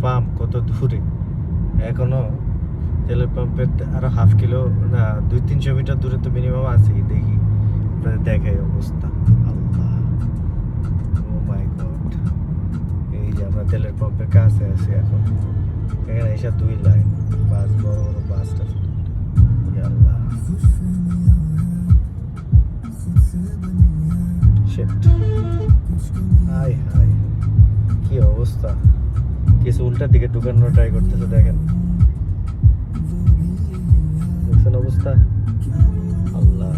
Pump কত দূরে, এখনো তেলের পাম্পের আরো হাফ কিলো না 200-300 মিটার দূরে তো মিনিমাম আছেই। দেখি আপনাদের দেখাই অবস্থা। আল্লাহ, ও মাই গড, এই যে আমরা তেলের পাম্পের কাছে আছি এখন। এখানে এসে 2 লাইন বাস, বড় বড় বাসটা। আল্লাহ, শিট, হাই হাই, কি অবস্থা। কিছু উল্টার দিকে ঢুকানোর ট্রাই করতেছে, দেখেন দেখছেন অবস্থা। আল্লাহ।